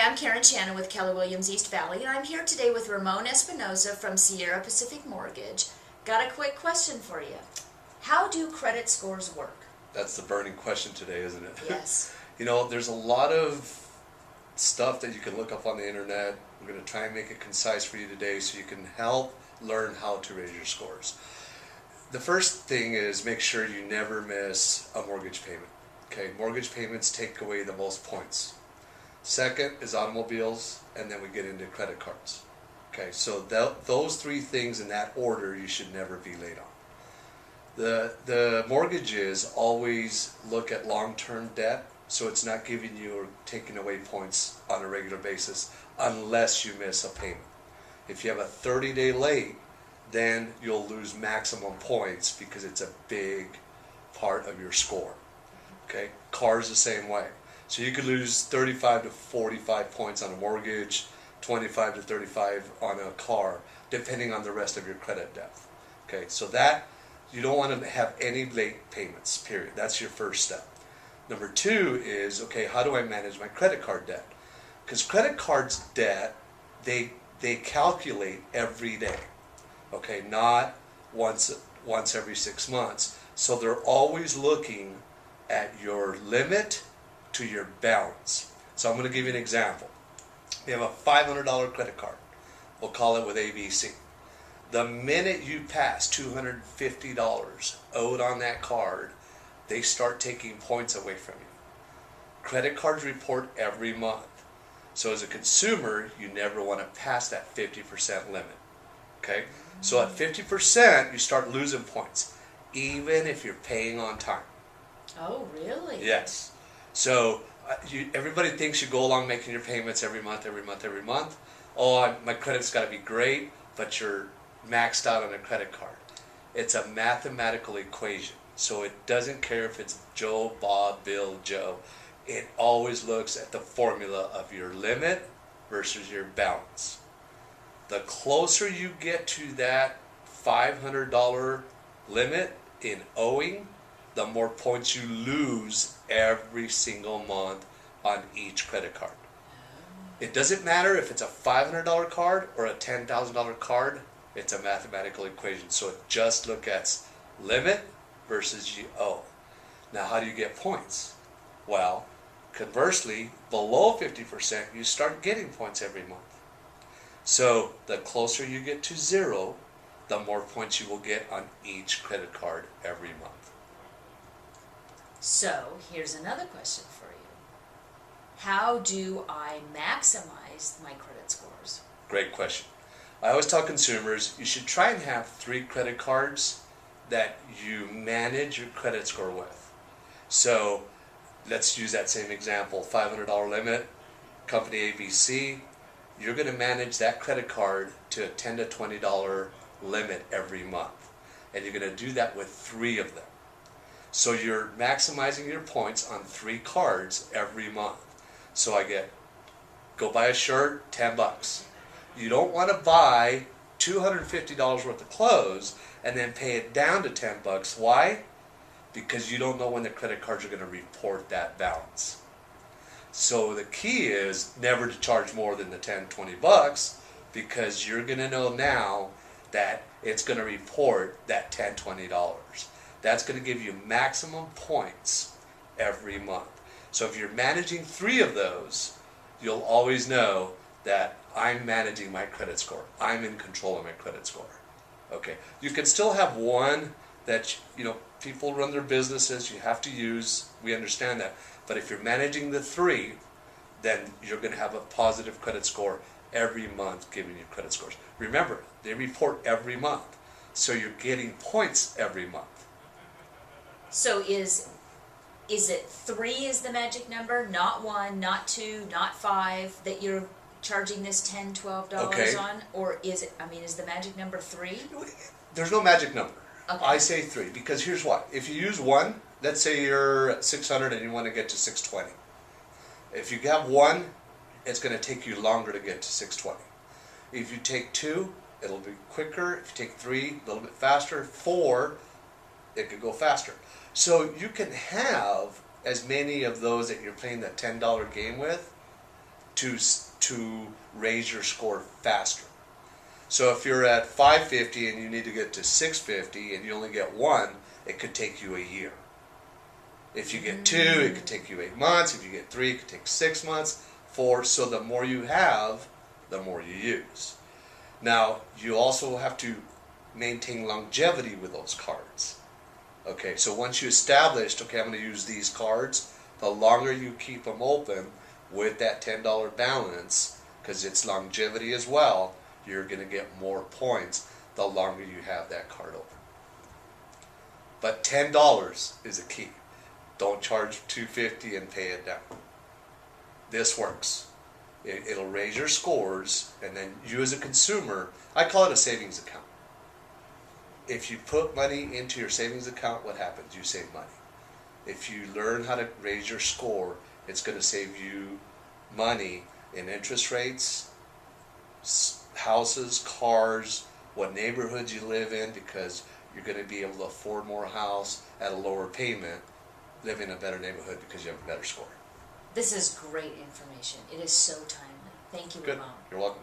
I'm Shannon with Keller Williams East Valley, and I'm here today with Ramon Espinoza from Sierra Pacific Mortgage. Got a quick question for you. How do credit scores work? That's the burning question today, isn't it? Yes. There's a lot of stuff that you can look up on the internet. We're going to try and make it concise for you today so you can help learn how to raise your scores. The first thing is make sure you never miss a mortgage payment. Okay, mortgage payments take away the most points. Second is automobiles, and then we get into credit cards. Okay, so those three things in that order you should never be late on. The mortgages always look at long-term debt, so it's not giving you or taking away points on a regular basis unless you miss a payment. If you have a 30-day late, then you'll lose maximum points because it's a big part of your score. Okay, cars the same way. So you could lose 35 to 45 points on a mortgage, 25 to 35 on a car, depending on the rest of your credit depth. Okay, so that you don't want to have any late payments, period. That's your first step. Number two is, okay, how do I manage my credit card debt? Because credit cards debt, they calculate every day. Okay, not once every 6 months. So they're always looking at your limit to your balance. So I'm going to give you an example. You have a $500 credit card. We'll call it with ABC. The minute you pass $250 owed on that card, they start taking points away from you. Credit cards report every month. So as a consumer, you never want to pass that 50% limit. Okay? So at 50%, you start losing points, even if you're paying on time. Oh, really? Yes. So everybody thinks you go along making your payments every month. Oh, my credit's got to be great, but you're maxed out on a credit card. It's a mathematical equation. So it doesn't care if it's Joe, Bob, Bill, Joe. It always looks at the formula of your limit versus your balance. The closer you get to that $500 limit in owing, the more points you lose every single month on each credit card. It doesn't matter if it's a $500 card or a $10,000 card, it's a mathematical equation. So it just looks at limit versus you owe. Now how do you get points? Well, conversely, below 50%, you start getting points every month. So the closer you get to zero, the more points you will get on each credit card every month. So here's another question for you. How do I maximize my credit scores? Great question. I always tell consumers you should try and have 3 credit cards that you manage your credit score with. So let's use that same example, $500 limit, company ABC. You're going to manage that credit card to a $10 to $20 limit every month. And you're going to do that with 3 of them. So you're maximizing your points on 3 cards every month. So go buy a shirt, $10. You don't want to buy $250 worth of clothes and then pay it down to $10. Why? Because you don't know when the credit cards are going to report that balance. So the key is never to charge more than the $10, $20 because you're going to know now that it's going to report that $10, $20. That's going to give you maximum points every month. So if you're managing 3 of those, you'll always know that I'm managing my credit score. I'm in control of my credit score. Okay. You can still have one that, people run their businesses, you have to use, we understand that. But if you're managing the 3, then you're going to have a positive credit score every month giving you credit scores. Remember, they report every month. So you're getting points every month. So is it 3 is the magic number, not 1, not 2, not 5, that you're charging this $10, $12 on? Or is the magic number 3? There's no magic number. Okay. I say 3 because here's why. If you use 1, let's say you're at 600 and you want to get to 620. If you have 1, it's going to take you longer to get to 620. If you take 2, it'll be quicker. If you take 3, a little bit faster. 4, it could go faster. So you can have as many of those that you're playing the $10 game with to raise your score faster. So if you're at 550 and you need to get to 650 and you only get 1, it could take you a year. If you get 2, it could take you 8 months. If you get 3, it could take 6 months. 4, so the more you have, the more you use. Now, you also have to maintain longevity with those cards. Okay, so once you established, okay, I'm going to use these cards, the longer you keep them open with that $10 balance, because it's longevity as well, you're going to get more points the longer you have that card open. But $10 is a key. Don't charge $250 and pay it down. This works. It'll raise your scores, and then you as a consumer, I call it a savings account. If you put money into your savings account, what happens? You save money. If you learn how to raise your score, it's going to save you money in interest rates, houses, cars, what neighborhoods you live in, because you're going to be able to afford more house at a lower payment, live in a better neighborhood because you have a better score. This is great information. It is so timely. Thank you, Good. Ramon. You're welcome.